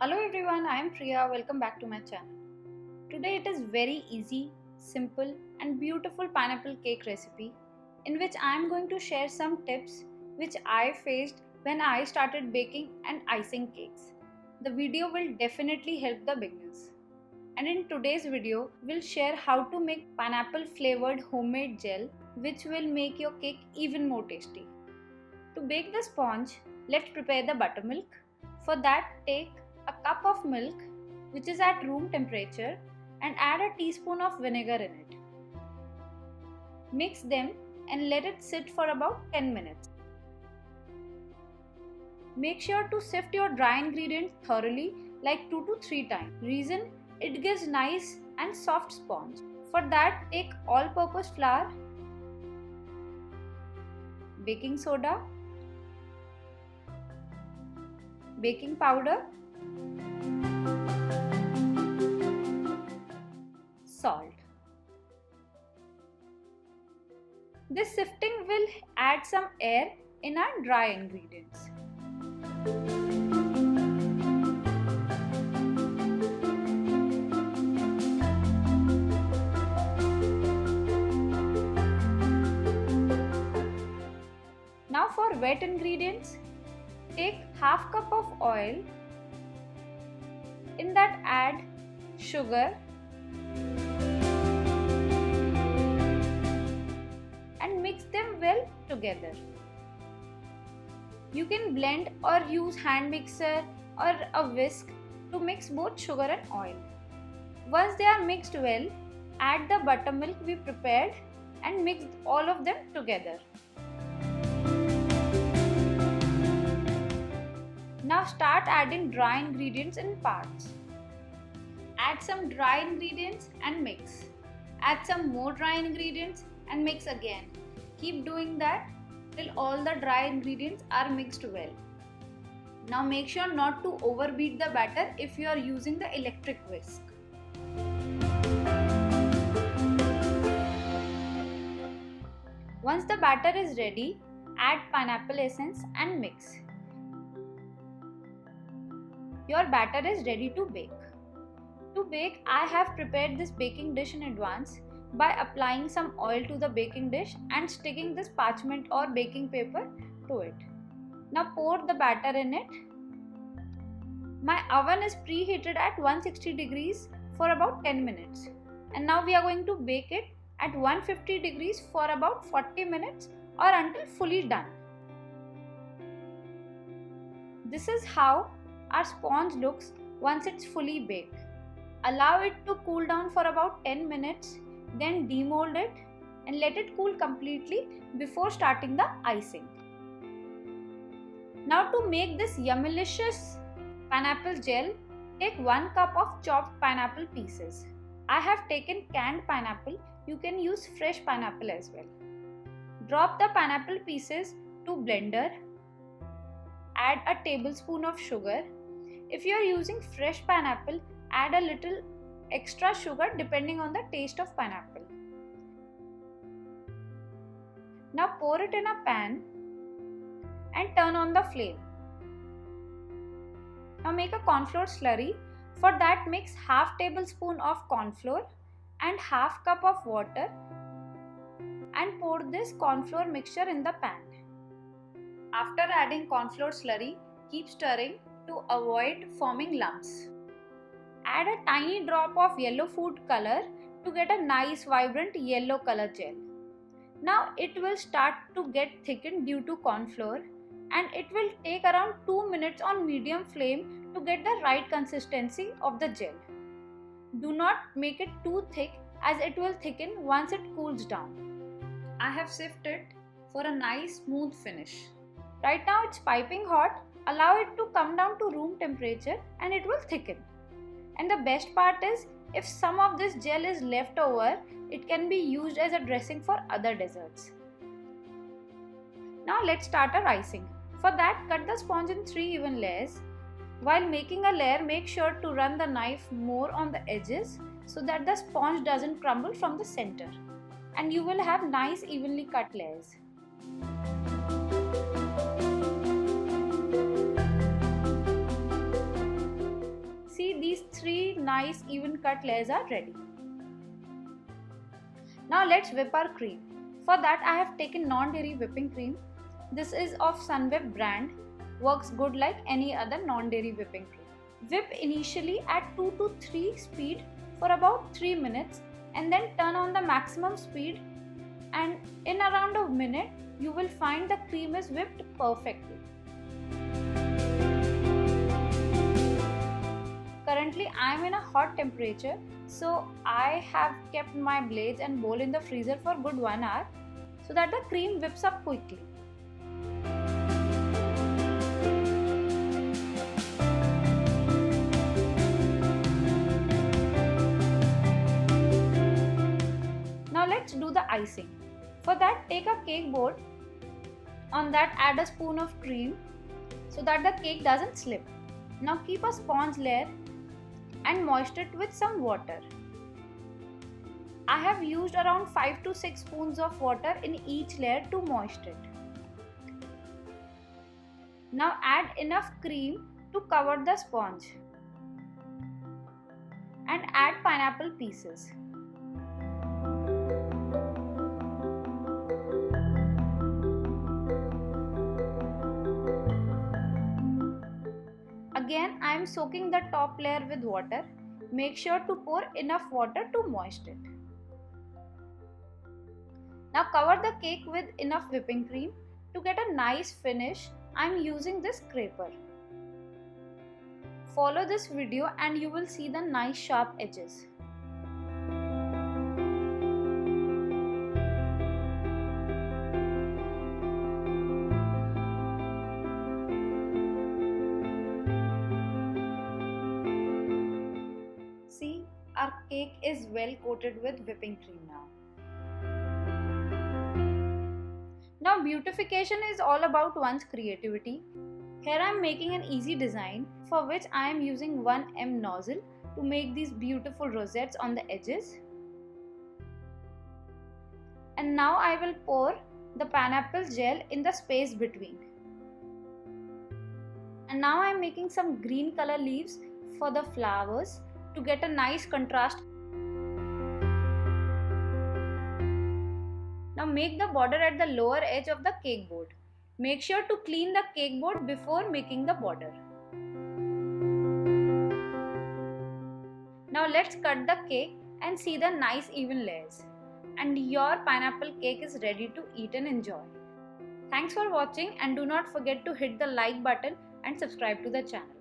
Hello everyone, I am Priya. Welcome back to my channel. Today it is very easy, simple and beautiful pineapple cake recipe in which I am going to share some tips which I faced when I started baking and icing cakes. The video will definitely help the beginners. And in today's video, we'll share how to make pineapple flavored homemade gel which will make your cake even more tasty. To bake the sponge, let's prepare the buttermilk. For that, take a cup of milk which is at room temperature and add a teaspoon of vinegar in it. Mix them and let it sit for about 10 minutes. Make sure to sift your dry ingredients thoroughly like 2 to 3 times. Reason, it gives nice and soft sponge. For that, take all-purpose flour, baking soda, baking powder, salt. This sifting will add some air in our dry ingredients. Now for wet ingredients, take half cup of oil. In that add sugar and mix them well together. You can blend or use hand mixer or a whisk to mix both sugar and oil. Once they are mixed well, add the buttermilk we prepared and mix all of them together. Now start adding dry ingredients in parts. Add some dry ingredients and mix. Add some more dry ingredients and mix again. Keep doing that till all the dry ingredients are mixed well. Now make sure not to overbeat the batter if you are using the electric whisk. Once the batter is ready, add pineapple essence and mix. Your batter is ready to bake. To bake, I have prepared this baking dish in advance by applying some oil to the baking dish and sticking this parchment or baking paper to it. Now pour the batter in it. My oven is preheated at 160 degrees for about 10 minutes. And now we are going to bake it at 150 degrees for about 40 minutes or until fully done. This is how our sponge looks once it's fully baked. Allow it to cool down for about 10 minutes, then demold it and let it cool completely before starting the icing. Now to make this yummylicious pineapple gel, take 1 cup of chopped pineapple pieces. I have taken canned pineapple, you can use fresh pineapple as well. Drop the pineapple pieces to blender. Add a tablespoon of sugar. If you are using fresh pineapple, add a little extra sugar depending on the taste of pineapple. Now pour it in a pan and turn on the flame. Now make a corn flour slurry. For that, mix half tablespoon of corn flour and half cup of water and pour this corn flour mixture in the pan. After adding corn flour slurry, keep stirring to avoid forming lumps. Add a tiny drop of yellow food color to get a nice vibrant yellow color gel. Now it will start to get thickened due to corn flour and it will take around 2 minutes on medium flame to get the right consistency of the gel. Do not make it too thick as it will thicken once it cools down. I have sifted for a nice smooth finish. Right now it's piping hot. Allow it to come down to room temperature and it will thicken. And the best part is, if some of this gel is left over, it can be used as a dressing for other desserts. Now let's start our icing. For that, cut the sponge in 3 even layers. While making a layer, make sure to run the knife more on the edges so that the sponge doesn't crumble from the center. And you will have nice evenly cut layers. three nice even cut layers are ready. Now let's whip our cream. For that I have taken non-dairy whipping cream. This is of Sunwhip brand. Works good like any other non-dairy whipping cream. Whip initially at 2 to 3 speed for about 3 minutes and then turn on the maximum speed, and in around a minute you will find the cream is whipped perfectly. Currently I am in a hot temperature, so I have kept my blades and bowl in the freezer for good 1 hour so that the cream whips up quickly. Now let's do the icing. For that, take a cake board. On that add a spoon of cream so that the cake doesn't slip. Now keep a sponge layer and moisten it with some water. I have used around 5 to 6 spoons of water in each layer to moisten it. Now add enough cream to cover the sponge and add pineapple pieces. Again, I am soaking the top layer with water. Make sure to pour enough water to moisten it. Now cover the cake with enough whipping cream. To get a nice finish, I am using this scraper. Follow this video and you will see the nice sharp edges. See, our cake is well coated with whipping cream now. Now beautification is all about one's creativity. Here I am making an easy design for which I am using 1M nozzle to make these beautiful rosettes on the edges. And now I will pour the pineapple gel in the space between. And now I am making some green color leaves for the flowers to get a nice contrast. Now make the border at the lower edge of the cake board. Make sure to clean the cake board before making the border. Now let's cut the cake and see the nice even layers. And your pineapple cake is ready to eat and enjoy. Thanks for watching, and do not forget to hit the like button and subscribe to the channel.